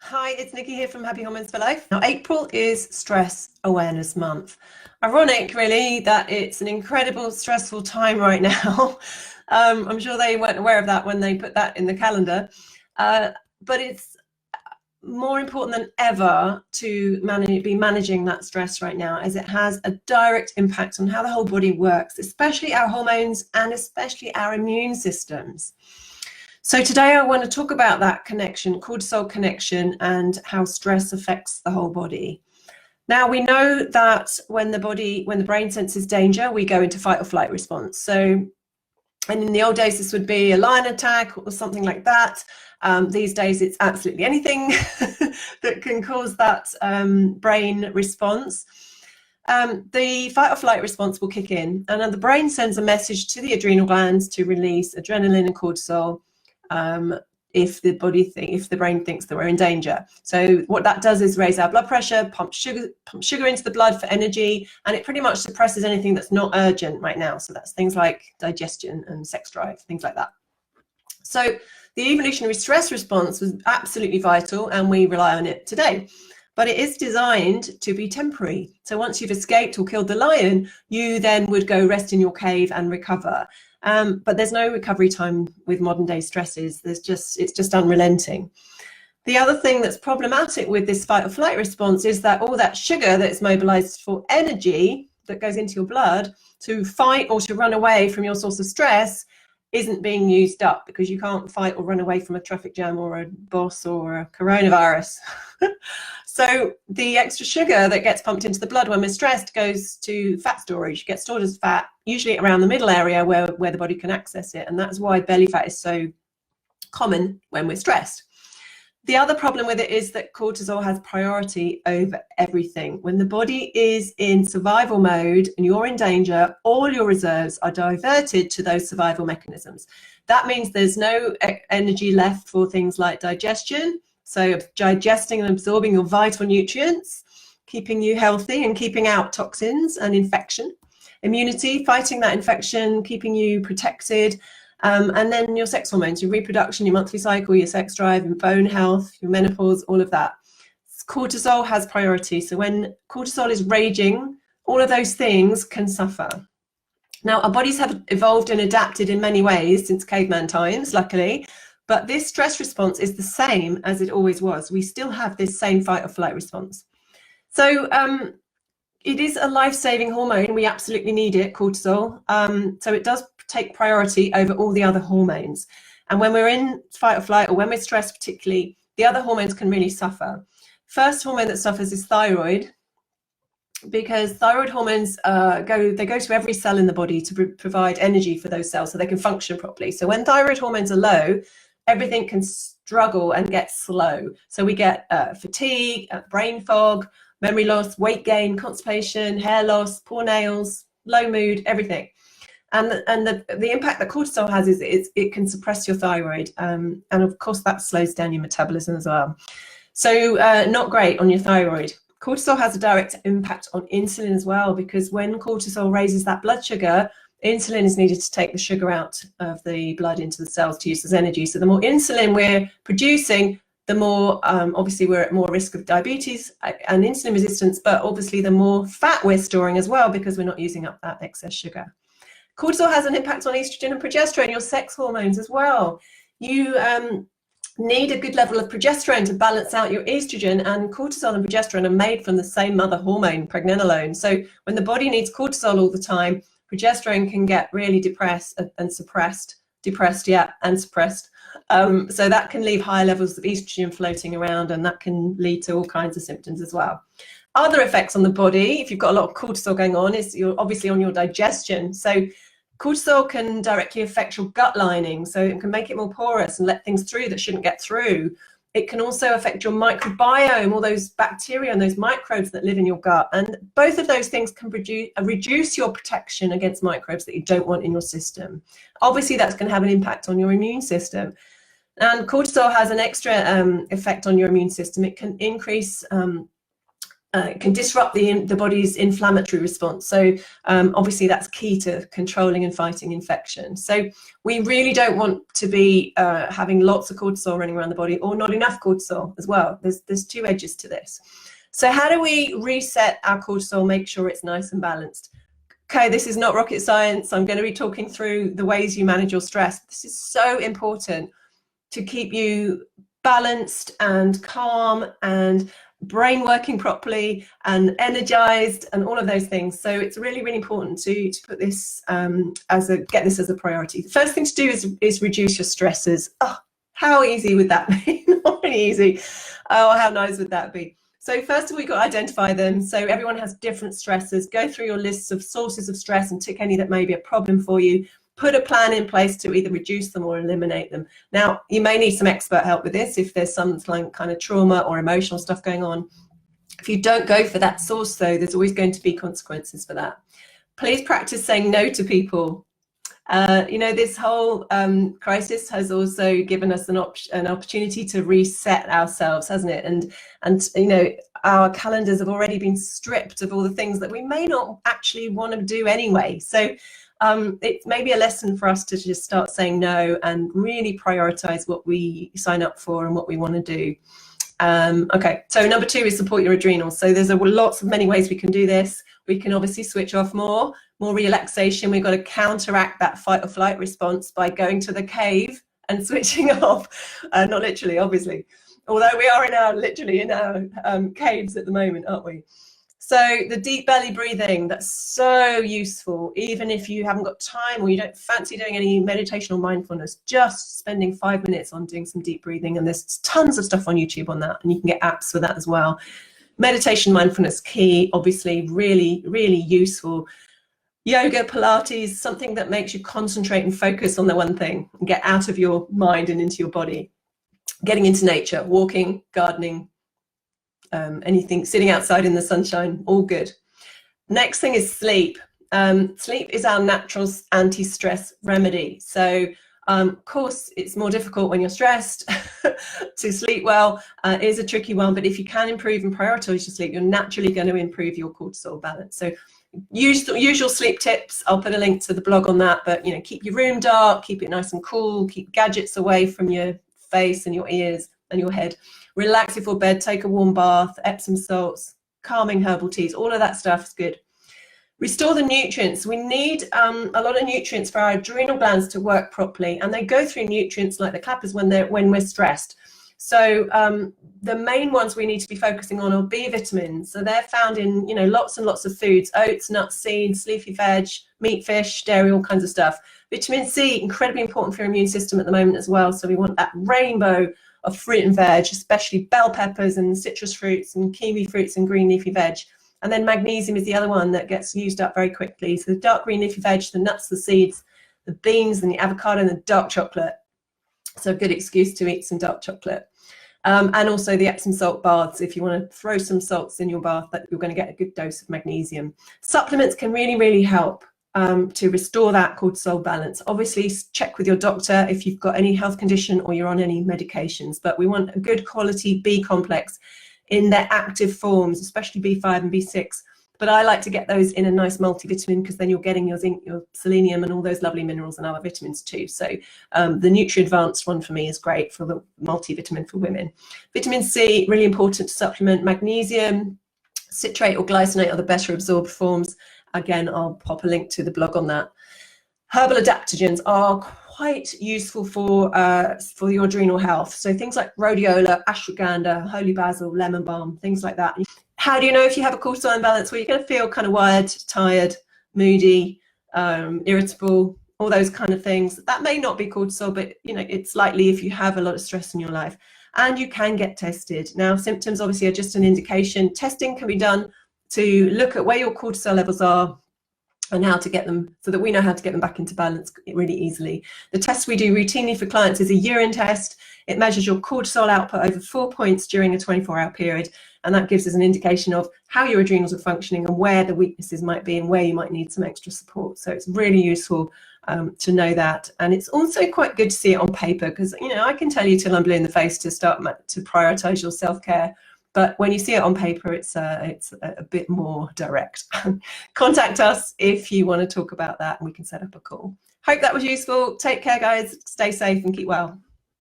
Hi, it's Nikki here from Happy Hormones for Life. Now, April is Stress Awareness Month. Ironic, really, that it's an incredible, stressful time right now. I'm sure they weren't aware of that when they put that in the calendar. But it's more important than ever to be managing that stress right now, as it has a direct impact on how the whole body works, especially our hormones and especially our immune systems. So today I want to talk about that connection, cortisol connection, and how stress affects the whole body. Now, we know that when the brain senses danger, we go into fight or flight response. So, and in the old days, this would be a lion attack or something like that. These days, it's absolutely anything that can cause that brain response. The fight or flight response will kick in, and then the brain sends a message to the adrenal glands to release adrenaline and cortisol if the brain thinks that we're in danger. So what that does is raise our blood pressure, pump sugar into the blood for energy, and it pretty much suppresses anything that's not urgent right now. So that's things like digestion and sex drive, things like that. So the evolutionary stress response was absolutely vital, and we rely on it today. But it is designed to be temporary. So once you've escaped or killed the lion, you then would go rest in your cave and recover. But there's no recovery time with modern day stresses. It's just unrelenting. The other thing that's problematic with this fight or flight response is that all that sugar that's mobilized for energy that goes into your blood to fight or to run away from your source of stress isn't being used up, because you can't fight or run away from a traffic jam or a boss or a coronavirus. So the extra sugar that gets pumped into the blood when we're stressed goes to fat storage, gets stored as fat, usually around the middle area where the body can access it. And that's why belly fat is so common when we're stressed. The other problem with it is that cortisol has priority over everything. When the body is in survival mode and you're in danger, all your reserves are diverted to those survival mechanisms. That means there's no energy left for things like digestion. So digesting and absorbing your vital nutrients, keeping you healthy and keeping out toxins and infection. Immunity, fighting that infection, keeping you protected. And then your sex hormones, your reproduction, your monthly cycle, your sex drive, your bone health, your menopause, all of that. Cortisol has priority. So when cortisol is raging, all of those things can suffer. Now, our bodies have evolved and adapted in many ways since caveman times, luckily. But this stress response is the same as it always was. We still have this same fight or flight response. So it is a life-saving hormone. We absolutely need it, cortisol. So it does take priority over all the other hormones. And when we're in fight or flight, or when we're stressed particularly, the other hormones can really suffer. First hormone that suffers is thyroid, because thyroid hormones go to every cell in the body to provide energy for those cells so they can function properly. So when thyroid hormones are low, everything can struggle and get slow. So we get fatigue, brain fog, memory loss, weight gain, constipation, hair loss, poor nails, low mood, everything. And the impact that cortisol has is it can suppress your thyroid. And of course, that slows down your metabolism as well. So not great on your thyroid. Cortisol has a direct impact on insulin as well, because when cortisol raises that blood sugar, insulin is needed to take the sugar out of the blood into the cells to use as energy. So the more insulin we're producing, the more, obviously, we're at more risk of diabetes and insulin resistance, but obviously the more fat we're storing as well, because we're not using up that excess sugar. Cortisol has an impact on estrogen and progesterone, your sex hormones as well. You need a good level of progesterone to balance out your estrogen, and cortisol and progesterone are made from the same mother hormone, pregnenolone. So when the body needs cortisol all the time, progesterone can get really depressed and suppressed. So that can leave higher levels of estrogen floating around, and that can lead to all kinds of symptoms as well. Other effects on the body, if you've got a lot of cortisol going on, is you're obviously on your digestion. So cortisol can directly affect your gut lining, so it can make it more porous and let things through that shouldn't get through. It can also affect your microbiome, all those bacteria and those microbes that live in your gut. And both of those things can reduce your protection against microbes that you don't want in your system. Obviously, that's going to have an impact on your immune system. And cortisol has an extra effect on your immune system. It can increase It can disrupt the body's inflammatory response. So obviously that's key to controlling and fighting infection. So we really don't want to be having lots of cortisol running around the body, or not enough cortisol as well. There's two edges to this. So how do we reset our cortisol, make sure it's nice and balanced? Okay, this is not rocket science. I'm going to be talking through the ways you manage your stress. This is so important to keep you balanced and calm and brain working properly and energized and all of those things. So it's really, really important to put this get this as a priority. The first thing to do is reduce your stresses. Oh, how easy would that be? Not really easy. Oh, how nice would that be? So first of all, you've got to identify them. So everyone has different stresses. Go through your lists of sources of stress and tick any that may be a problem for you. Put a plan in place to either reduce them or eliminate them. Now, you may need some expert help with this if there's some kind of trauma or emotional stuff going on. If you don't go for that source, though, there's always going to be consequences for that. Please practice saying no to people. This whole crisis has also given us an opportunity to reset ourselves, hasn't it? And our calendars have already been stripped of all the things that we may not actually want to do anyway. So it may be a lesson for us to just start saying no and really prioritize what we sign up for and what we want to do. Okay, so number 2 is support your adrenals. So there's many ways we can do this. We can obviously switch off more relaxation. We've got to counteract that fight or flight response by going to the cave and switching off. Not literally, obviously, although we are literally in our caves at the moment, aren't we? So the deep belly breathing, that's so useful, even if you haven't got time or you don't fancy doing any meditation or mindfulness, just spending 5 minutes on doing some deep breathing. And there's tons of stuff on YouTube on that, and you can get apps for that as well. Meditation, mindfulness, key, obviously, really, really useful. Yoga, Pilates, something that makes you concentrate and focus on the one thing and get out of your mind and into your body. Getting into nature, walking, gardening, anything, sitting outside in the sunshine, all good. Next thing is sleep. Sleep is our natural anti-stress remedy. So of course it's more difficult when you're stressed to sleep well. It is a tricky one, but if you can improve and prioritize your sleep, you're naturally going to improve your cortisol balance. So usual sleep tips, I'll put a link to the blog on that, but keep your room dark, keep it nice and cool, keep gadgets away from your face and your ears and your head. Relax before bed, take a warm bath, Epsom salts, calming herbal teas, all of that stuff is good. Restore the nutrients. We need a lot of nutrients for our adrenal glands to work properly, and they go through nutrients like the clappers when we're stressed. So the main ones we need to be focusing on are B vitamins. So they're found in lots and lots of foods: oats, nuts, seeds, leafy veg, meat, fish, dairy, all kinds of stuff. Vitamin C, incredibly important for your immune system at the moment as well. So we want that rainbow of fruit and veg, especially bell peppers and citrus fruits and kiwi fruits and green leafy veg. And then magnesium is the other one that gets used up very quickly. So the dark green leafy veg, the nuts, the seeds, the beans and the avocado and the dark chocolate. So a good excuse to eat some dark chocolate. And also the Epsom salt baths. If you want to throw some salts in your bath, that you're going to get a good dose of magnesium. Supplements can really, really help to restore that cortisol balance. Obviously, check with your doctor if you've got any health condition or you're on any medications, but we want a good quality B complex in their active forms, especially B5 and B6. But I like to get those in a nice multivitamin, because then you're getting your zinc, your selenium and all those lovely minerals and other vitamins too. So the Nutri-Advanced one for me is great for the multivitamin for women. Vitamin C, really important to supplement. Magnesium, citrate or glycinate are the better absorbed forms. Again, I'll pop a link to the blog on that. Herbal adaptogens are quite useful for your adrenal health. So things like rhodiola, ashwagandha, holy basil, lemon balm, things like that. How do you know if you have a cortisol imbalance? Well, you're going to feel kind of wired, tired, moody, irritable, all those kind of things. That may not be cortisol, but it's likely if you have a lot of stress in your life. And you can get tested. Now, symptoms obviously are just an indication. Testing can be done to look at where your cortisol levels are and how to get them, so that we know how to get them back into balance really easily. The test we do routinely for clients is a urine test. It measures your cortisol output over 4 points during a 24-hour period, and that gives us an indication of how your adrenals are functioning and where the weaknesses might be and where you might need some extra support. So it's really useful to know that. And it's also quite good to see it on paper, because I can tell you till I'm blue in the face to start to prioritize your self-care But when you see it on paper, it's a bit more direct. Contact us if you want to talk about that, and we can set up a call. Hope that was useful. Take care, guys. Stay safe and keep well.